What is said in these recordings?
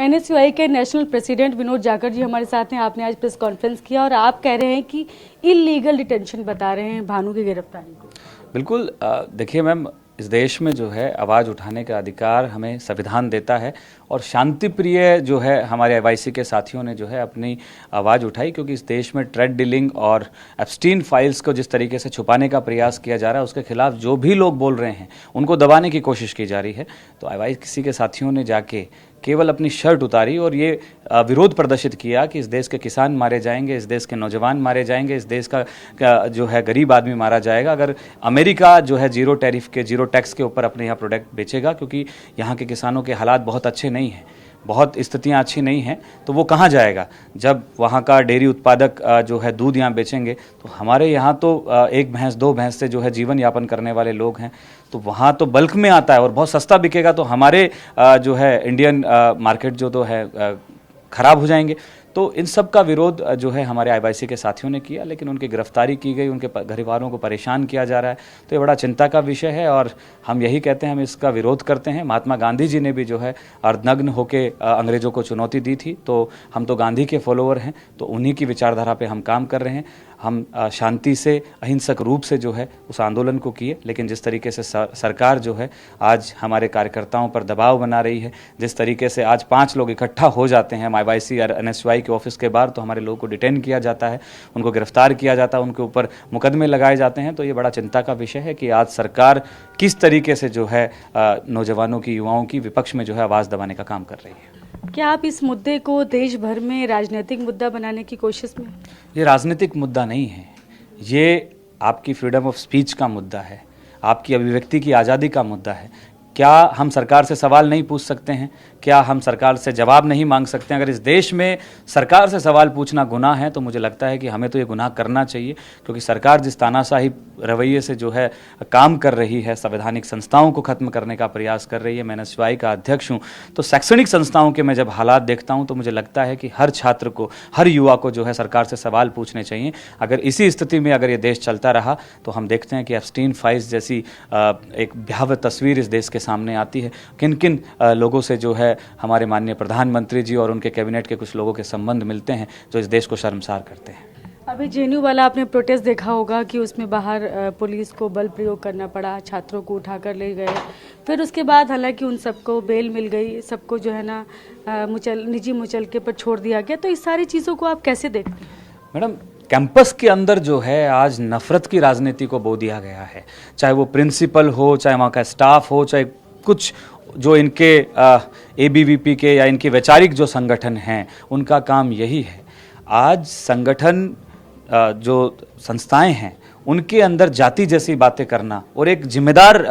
NSUI के national president Vinod Jakhar जी हमारे साथ हैं। आपने आज प्रेस कॉन्फ्रेंस किया और आप कह रहे हैं कि इलीगल डिटेंशन बता रहे हैं भानु की गिरफ्तारी को। बिल्कुल, देखिए मैम, इस देश में जो है आवाज़ उठाने का अधिकार हमें संविधान देता है और शांति प्रिय जो है हमारे एवाईसी के साथियों ने जो है अपनी आवाज़ उठाई, क्योंकि इस देश में ट्रेड डीलिंग और एप्स्टीन फाइल्स को जिस तरीके से छुपाने का प्रयास किया जा रहा है, उसके खिलाफ जो भी लोग बोल रहे हैं उनको दबाने की कोशिश की जा रही है। तो एवाईसी के साथियों ने जाके केवल अपनी शर्ट उतारी और ये विरोध प्रदर्शित किया कि इस देश के किसान मारे जाएंगे, इस देश के नौजवान मारे जाएंगे, इस देश का जो है गरीब आदमी मारा जाएगा अगर अमेरिका जो है जीरो टैक्स के ऊपर अपने यहाँ प्रोडक्ट बेचेगा, क्योंकि यहाँ के किसानों के हालात बहुत अच्छे नहीं हैं, बहुत स्थितियाँ अच्छी नहीं हैं। तो वो कहाँ जाएगा जब वहाँ का डेयरी उत्पादक जो है दूध यहाँ बेचेंगे। तो हमारे यहाँ तो एक भैंस दो भैंस से जो है जीवन यापन करने वाले लोग हैं, तो वहाँ तो बल्क में आता है और बहुत सस्ता बिकेगा, तो हमारे जो है इंडियन मार्केट जो तो है ख़राब हो जाएंगे। तो इन सब का विरोध जो है हमारे एवाईसी के साथियों ने किया, लेकिन उनकी गिरफ्तारी की गई, उनके परिवारों को परेशान किया जा रहा है। तो ये बड़ा चिंता का विषय है और हम यही कहते हैं, हम इसका विरोध करते हैं। महात्मा गांधी जी ने भी जो है अर्धनग्न होके अंग्रेज़ों को चुनौती दी थी, तो हम तो गांधी के फॉलोअर हैं, तो उन्हीं की विचारधारा पे हम काम कर रहे हैं। हम शांति से अहिंसक रूप से जो है उस आंदोलन को किए, लेकिन जिस तरीके से सरकार जो है आज हमारे कार्यकर्ताओं पर दबाव बना रही है, जिस तरीके से आज 5 लोग इकट्ठा हो जाते हैं एवाईसी और एनएसयूआई के ऑफिस के बाहर, तो हमारे लोगों को डिटेन किया जाता है, उनको गिरफ्तार किया जाता है, उनके ऊपर मुकदमे लगाए जाते हैं। तो ये बड़ा चिंता का विषय है कि आज सरकार किस तरीके से जो है नौजवानों की, युवाओं की विपक्ष में जो है आवाज़ दबाने का काम कर रही है। क्या आप इस मुद्दे को देश भर में राजनीतिक मुद्दा बनाने की कोशिश में? ये राजनीतिक मुद्दा नहीं है, ये आपकी फ्रीडम ऑफ स्पीच का मुद्दा है, आपकी अभिव्यक्ति की आज़ादी का मुद्दा है। क्या हम सरकार से सवाल नहीं पूछ सकते हैं? क्या हम सरकार से जवाब नहीं मांग सकते हैं? अगर इस देश में सरकार से सवाल पूछना गुनाह है, तो मुझे लगता है कि हमें तो ये गुनाह करना चाहिए, क्योंकि सरकार जिस तानाशाही रवैये से जो है काम कर रही है, संवैधानिक संस्थाओं को ख़त्म करने का प्रयास कर रही है। मैं एनएसयूआई का अध्यक्ष हूँ, तो शैक्षणिक संस्थाओं के मैं जब हालात देखता हूँ तो मुझे लगता है कि हर छात्र को, हर युवा को जो है सरकार से सवाल पूछने चाहिए। अगर इसी स्थिति में अगर ये देश चलता रहा तो हम देखते हैं कि एप्स्टीन फाइल्स जैसी एक भयावह तस्वीर इस देश के सामने आती है। किन किन लोगों से जो है हमारे माननीय प्रधानमंत्री जी और उनके कैबिनेट के कुछ लोगों के संबंध मिलते हैं जो इस देश को शर्मसार करते हैं। अभी जेएनयू वाला आपने प्रोटेस्ट देखा होगा कि उसमें बाहर पुलिस को बल प्रयोग करना पड़ा, छात्रों को उठाकर ले गए, फिर उसके बाद हालांकि उन सबको बेल मिल गई, सबको जो है ना निजी मुचलके पर छोड़ दिया गया। तो इस सारी चीज़ों को आप कैसे देखते हैं? मैडम, कैंपस के अंदर जो है आज नफरत की राजनीति को बो दिया गया है, चाहे वो प्रिंसिपल हो, चाहे वहाँ का स्टाफ हो, चाहे कुछ जो इनके एबीवीपी के या इनके वैचारिक जो संगठन हैं, उनका काम यही है। आज संगठन जो संस्थाएं हैं उनके अंदर जाति जैसी बातें करना और एक जिम्मेदार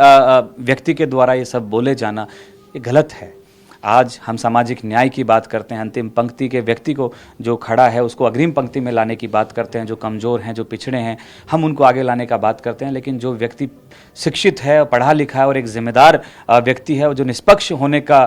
व्यक्ति के द्वारा ये सब बोले जाना, ये गलत है। आज हम सामाजिक न्याय की बात करते हैं, अंतिम पंक्ति के व्यक्ति को जो खड़ा है उसको अग्रिम पंक्ति में लाने की बात करते हैं, जो कमज़ोर हैं, जो पिछड़े हैं, हम उनको आगे लाने का बात करते हैं। लेकिन जो व्यक्ति शिक्षित है, पढ़ा लिखा है और एक जिम्मेदार व्यक्ति है, जो निष्पक्ष होने का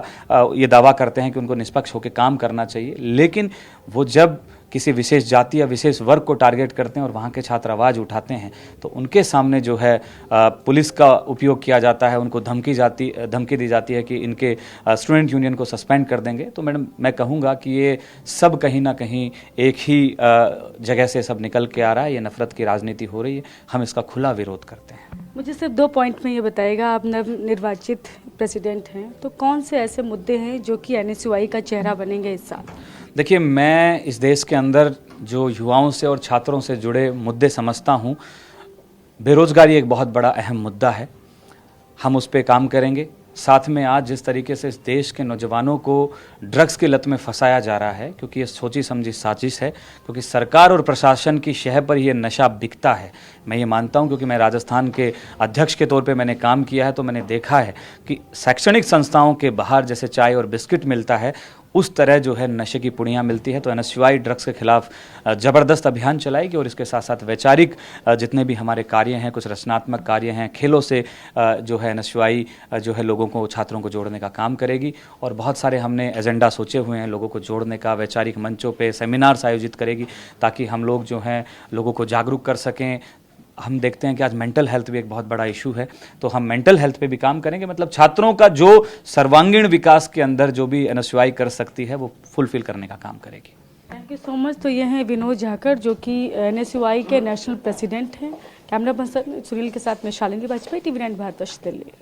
ये दावा करते हैं कि उनको निष्पक्ष होकर काम करना चाहिए, लेकिन वो जब किसी विशेष जाति या विशेष वर्ग को टारगेट करते हैं और वहाँ के छात्र आवाज़ उठाते हैं, तो उनके सामने जो है पुलिस का उपयोग किया जाता है, उनको धमकी दी जाती है कि इनके स्टूडेंट यूनियन को सस्पेंड कर देंगे। तो मैडम, मैं कहूँगा कि ये सब कहीं ना कहीं एक ही जगह से सब निकल के आ रहा है, ये नफरत की राजनीति हो रही है, हम इसका खुला विरोध करते हैं। मुझे सिर्फ 2 पॉइंट में ये बताइएगा, आप नवनिर्वाचित प्रेसिडेंट हैं, तो कौन से ऐसे मुद्दे हैं जो कि एनएसयूआई का चेहरा बनेंगे इस साल? देखिए, मैं इस देश के अंदर जो युवाओं से और छात्रों से जुड़े मुद्दे समझता हूँ, बेरोज़गारी एक बहुत बड़ा अहम मुद्दा है, हम उस पर काम करेंगे। साथ में आज जिस तरीके से इस देश के नौजवानों को ड्रग्स की लत में फंसाया जा रहा है, क्योंकि ये सोची समझी साजिश है, क्योंकि सरकार और प्रशासन की शह पर ये नशा बिकता है। मैं ये मानता हूँ, क्योंकि मैं राजस्थान के अध्यक्ष के तौर पे मैंने काम किया है, तो मैंने देखा है कि शैक्षणिक संस्थाओं के बाहर जैसे चाय और बिस्किट मिलता है, उस तरह जो है नशे की पुड़ियाँ मिलती है। तो एनएसयूआई ड्रग्स के खिलाफ ज़बरदस्त अभियान चलाएगी और इसके साथ साथ वैचारिक जितने भी हमारे कार्य हैं, कुछ रचनात्मक कार्य हैं, खेलों से जो है एनएसयूआई जो है लोगों को, छात्रों को जोड़ने का काम करेगी। और बहुत सारे हमने एजेंडा सोचे हुए हैं लोगों को जोड़ने का, वैचारिक मंचों पे सेमिनार्स आयोजित करेगी ताकि हम लोग जो हैं लोगों को जागरूक कर सकें, हम देखते हैं कि आज मेंटल हेल्थ भी एक बहुत बड़ा इशू है, तो हम मेंटल हेल्थ पे भी काम करेंगे। मतलब छात्रों का जो सर्वांगीण विकास के अंदर जो भी एनएसयूआई कर सकती है वो फुलफिल करने का काम करेगी। Thank you so much. तो ये हैं विनोद झाकर, जो कि एनएसयूआई के नेशनल प्रेसिडेंट हैं। कैमरा पर्सन सुनील के साथ में शालिनी वाजपेयी, TV9 भारत, दिल्ली।